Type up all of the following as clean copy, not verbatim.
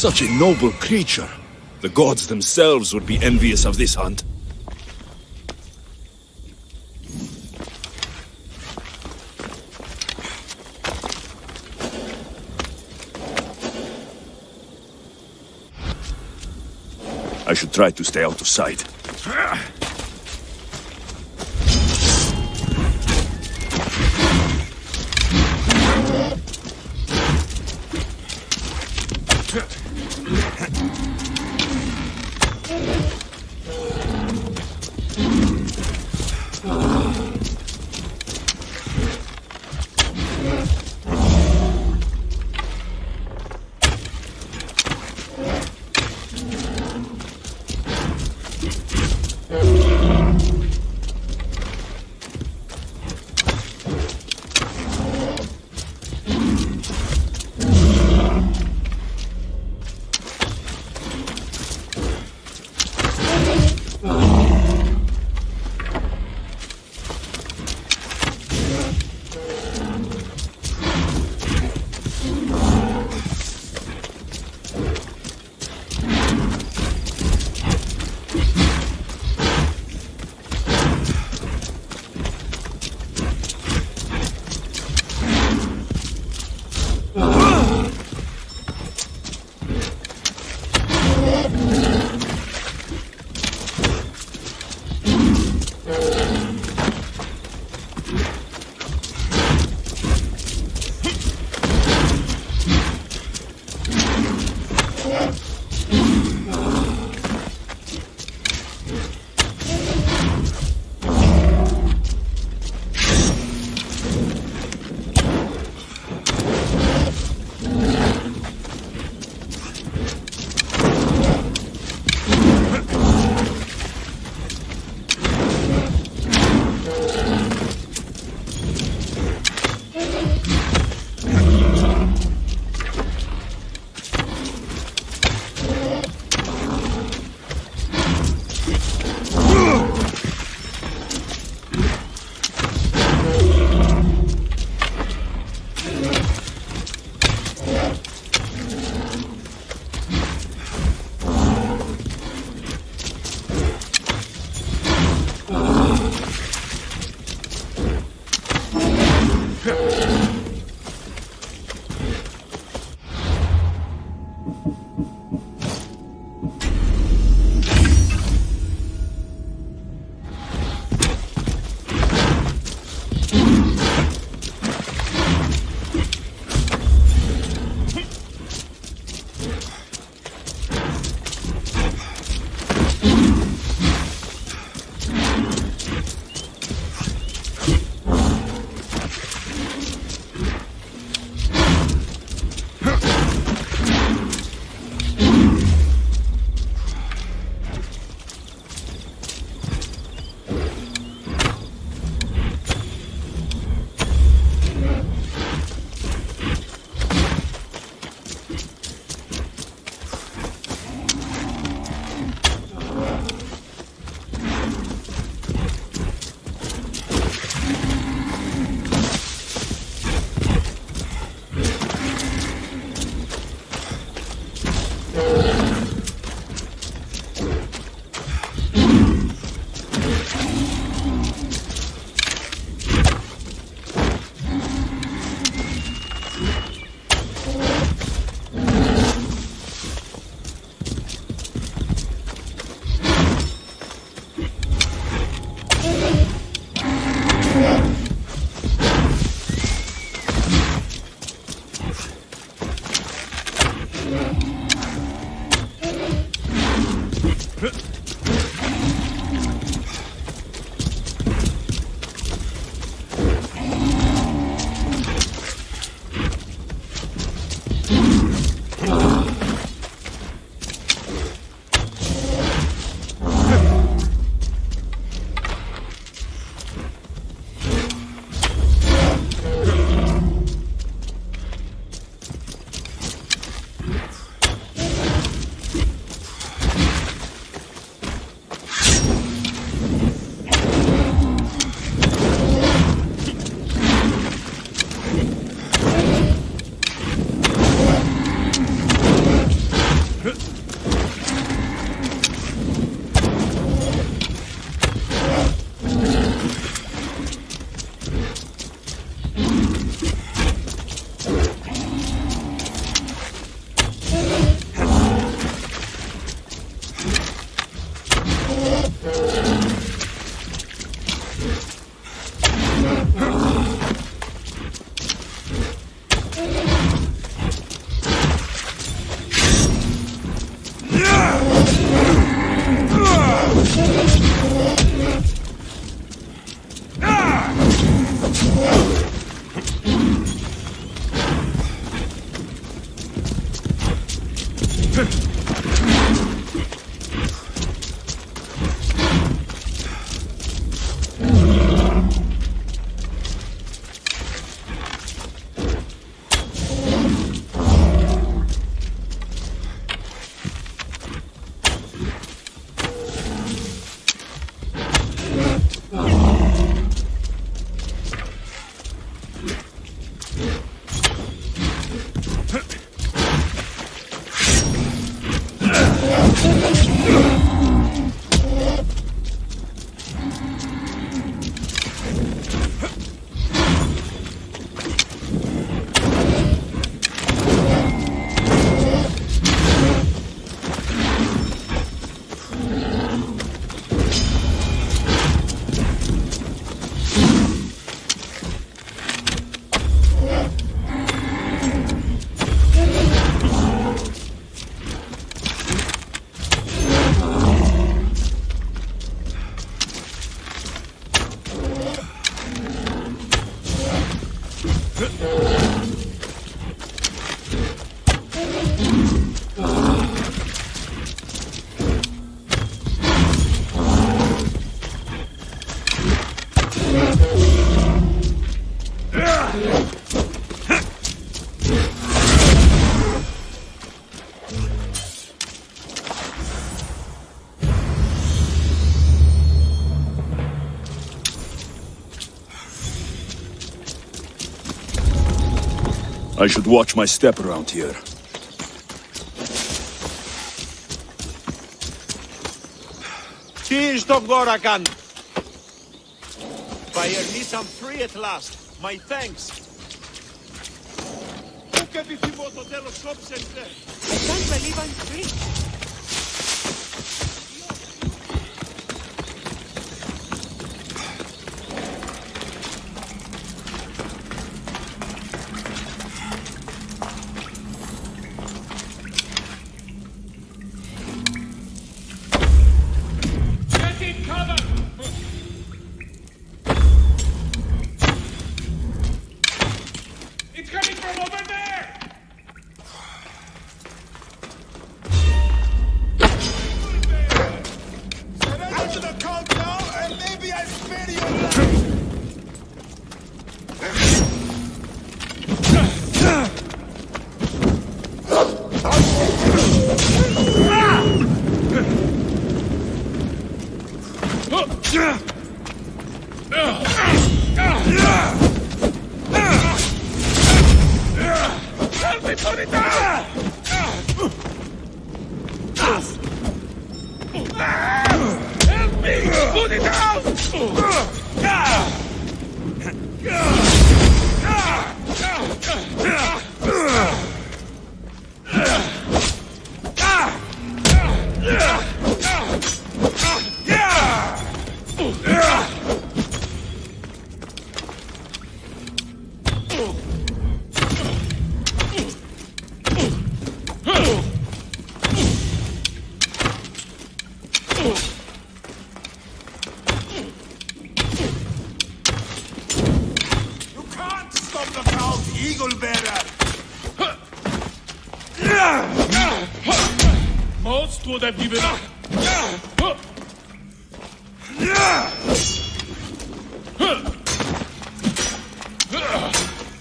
Such a noble creature. The gods themselves would be envious of this hunt. I should try to stay out of sight. I should watch my step around here. Τι στον κόρακαν! By I'm free at last. My thanks. Πού και επιθυμώ το τέλος κόψεντε! I can't believe I'm free. Most would have given up.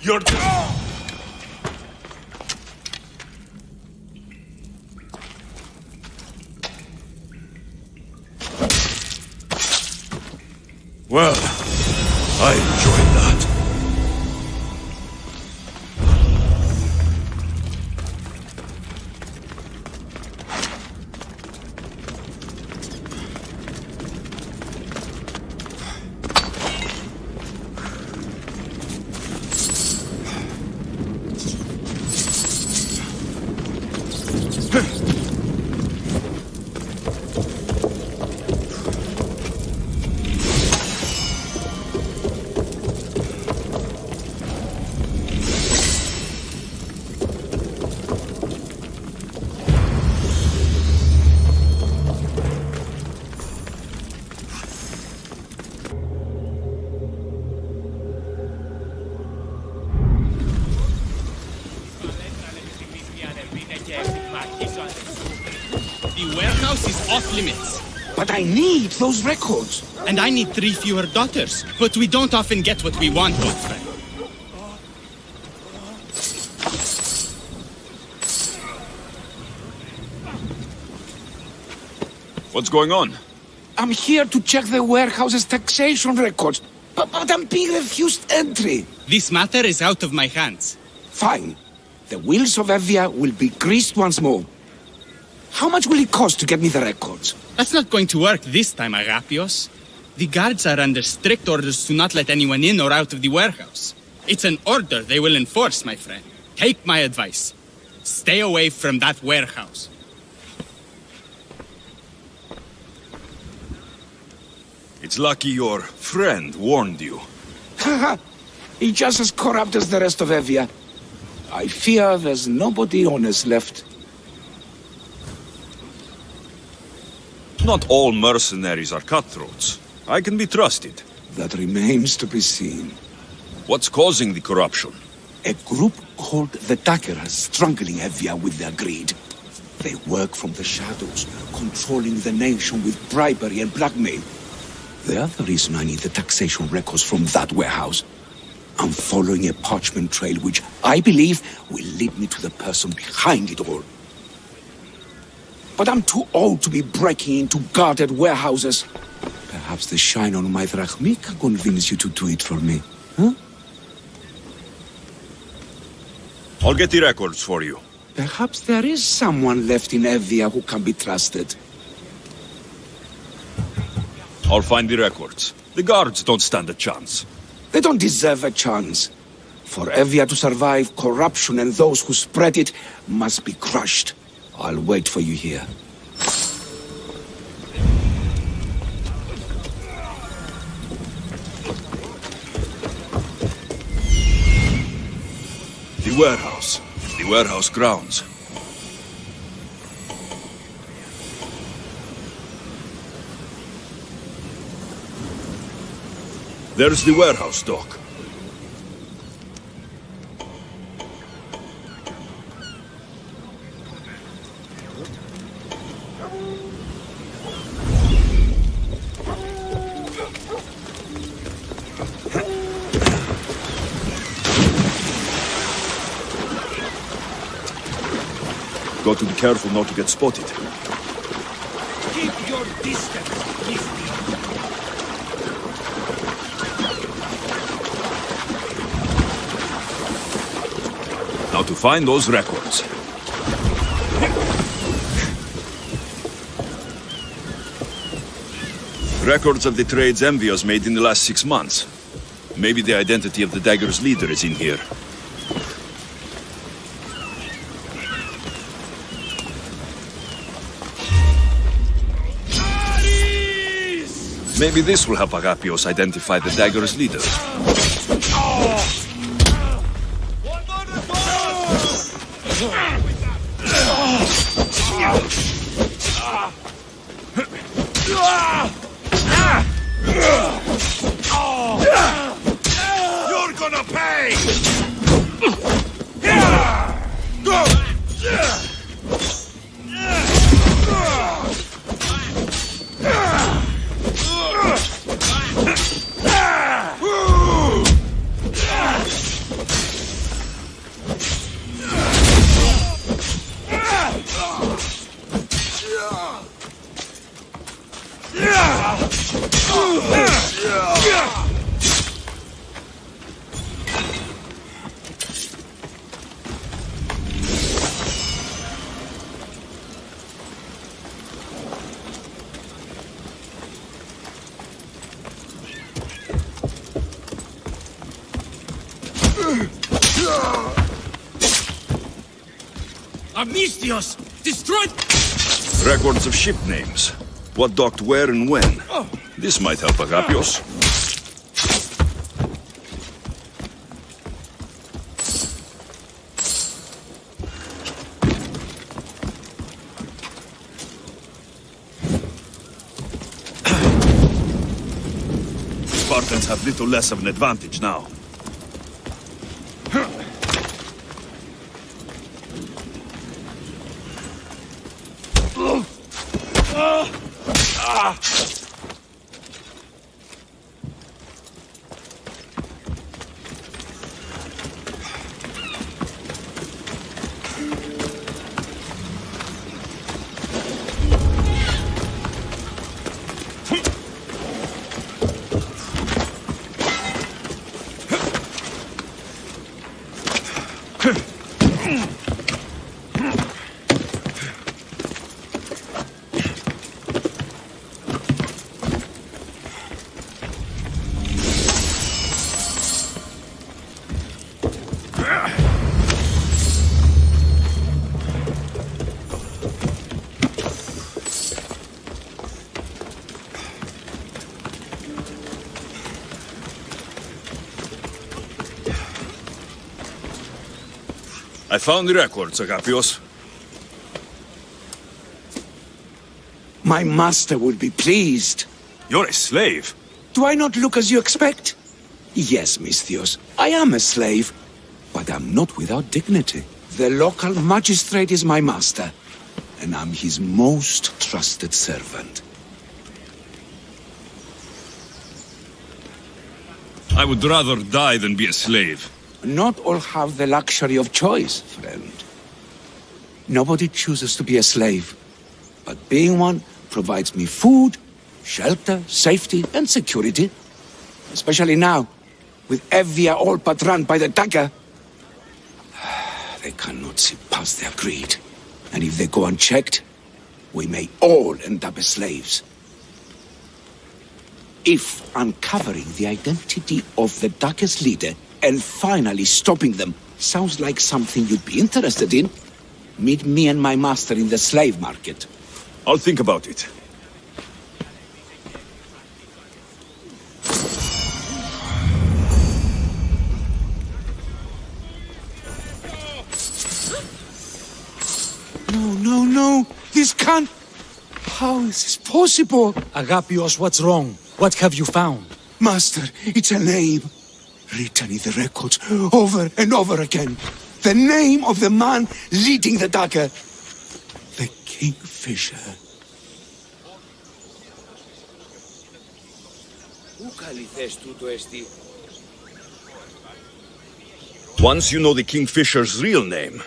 You're... Well, I enjoyed that. The warehouse is off limits. But I need those records. And I need 3 fewer daughters. But we don't often get what we want, old friend. What's going on? I'm here to check the warehouse's taxation records, but I'm being refused entry. This matter is out of my hands. Fine. The wheels of Evia will be greased once more. How much will it cost to get me the records? That's not going to work this time, Agapios. The guards are under strict orders to not let anyone in or out of the warehouse. It's an order they will enforce, my friend. Take my advice. Stay away from that warehouse. It's lucky your friend warned you. Haha. He's just as corrupt as the rest of Evia. I fear there's nobody honest left. Not all mercenaries are cutthroats. I can be trusted. That remains to be seen. What's causing the corruption? A group called the Daggers struggling Evia with their greed. They work from the shadows, controlling the nation with bribery and blackmail. The other reason I need the taxation records from that warehouse. I'm following a parchment trail which I believe will lead me to the person behind it all. But I'm too old to be breaking into guarded warehouses. Perhaps the shine on my drachmi can convince you to do it for me, huh? I'll get the records for you. Perhaps there is someone left in Evia who can be trusted. I'll find the records. The guards don't stand a chance. They don't deserve a chance. For Evia to survive, corruption and those who spread it must be crushed. I'll wait for you here. The warehouse. The warehouse grounds. There's the warehouse dock. Got to be careful not to get spotted. Keep your distance, Now to find those records. Records of the trades Envios made in the last 6 months. Maybe the identity of the Dagger's leader is in here. Maybe this will help Agapios identify the Dagger's leader. You're gonna pay! Amnistios! Destroyed! Records of ship names. What docked where and when. This might help Agapios. Spartans have little less of an advantage now. I found the records, Agapios. My master would be pleased. You're a slave. Do I not look as you expect? Yes, Misthios, I am a slave. But I'm not without dignity. The local magistrate is my master, and I'm his most trusted servant. I would rather die than be a slave. Not all have the luxury of choice, friend. Nobody chooses to be a slave, but being one provides me food, shelter, safety, and security. Especially now, with Evia all but run by the dagger. They cannot see past their greed. And if they go unchecked, we may all end up as slaves. If uncovering the identity of the dagger's leader and finally stopping them sounds like something you'd be interested in, meet me and my master in the slave market. I'll think about it. No, this can't... How is this possible? Agapios, what's wrong? What have you found? Master, it's a name. Written in the records over and over again. The name of the man leading the dagger. The Kingfisher. Once you know the Kingfisher's real name,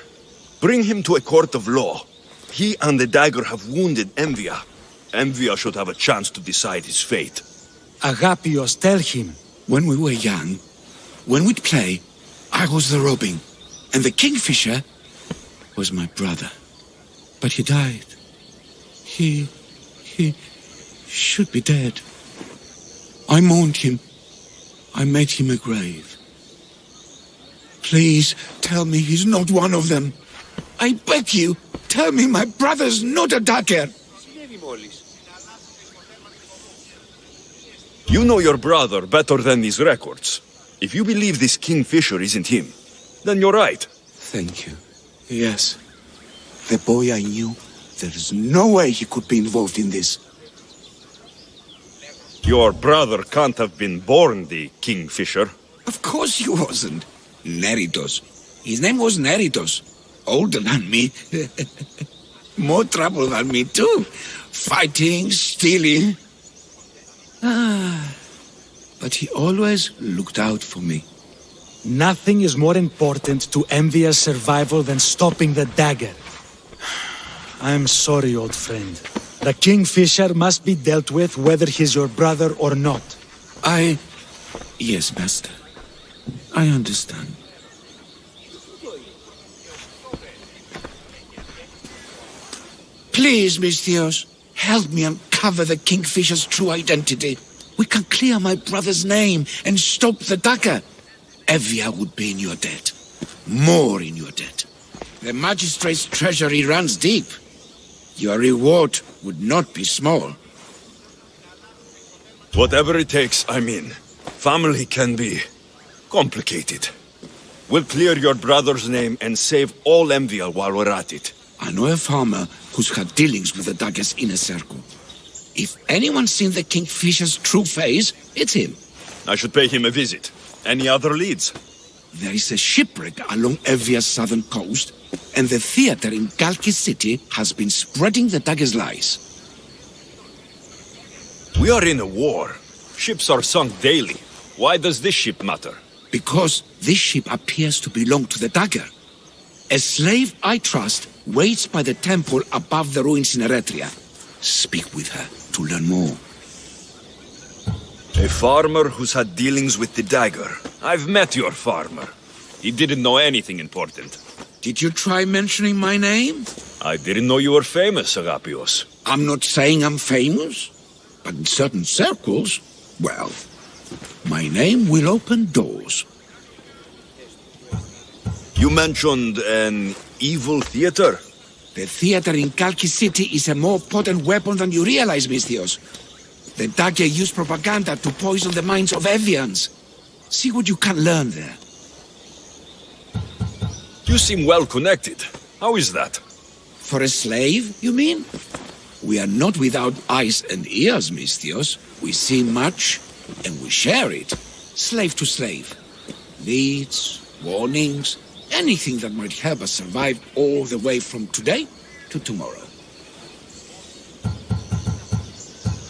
bring him to a court of law. He and the dagger have wounded Envia. Envia should have a chance to decide his fate. Agapios, tell him. When we were young, when we'd play, I was the robin, and the Kingfisher was my brother. But he died. He should be dead. I mourned him. I made him a grave. Please tell me he's not one of them. I beg you, tell me my brother's not a dagger. You know your brother better than these records. If you believe this Kingfisher isn't him, then you're right. Thank you. Yes. The boy I knew, there's no way he could be involved in this. Your brother can't have been born the Kingfisher. Of course he wasn't. Neritos. His name was Neritos. Older than me. More trouble than me too. Fighting, stealing. But he always looked out for me. Nothing is more important to Envia's survival than stopping the dagger. I'm sorry, old friend. The Kingfisher must be dealt with whether he's your brother or not. Yes, Master. I understand. Please, Misthios, help me uncover the Kingfisher's true identity. We can clear my brother's name and stop the dagger. Evia would be in your debt. More in your debt. The magistrate's treasury runs deep. Your reward would not be small. Whatever it takes, I mean. Family can be complicated. We'll clear your brother's name and save all Envia while we're at it. I know a farmer who's had dealings with the dagger's inner circle. If anyone's seen the Kingfisher's true face, it's him. I should pay him a visit. Any other leads? There is a shipwreck along Evia's southern coast, and the theater in Galki City has been spreading the dagger's lies. We are in a war. Ships are sunk daily. Why does this ship matter? Because this ship appears to belong to the dagger. A slave I trust waits by the temple above the ruins in Eretria. Speak with her to learn more. A farmer who's had dealings with the dagger. I've met your farmer. He didn't know anything important. Did you try mentioning my name? I didn't know you were famous, Agapios. I'm not saying I'm famous, but in certain circles, well, my name will open doors. You mentioned an evil theater? The theater in Kalki City is a more potent weapon than you realize, Misthios. The dagger used propaganda to poison the minds of Evians. See what you can learn there. You seem well connected. How is that? For a slave, you mean? We are not without eyes and ears, Misthios. We see much, and we share it. Slave to slave. Needs, warnings, anything that might help us survive all the way from today to tomorrow.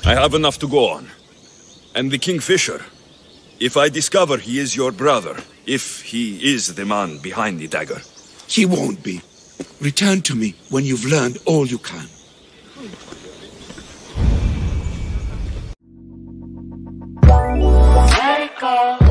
I have enough to go on. And the Kingfisher. If I discover he is your brother, if he is the man behind the dagger. He won't be. Return to me when you've learned all you can. Let it go.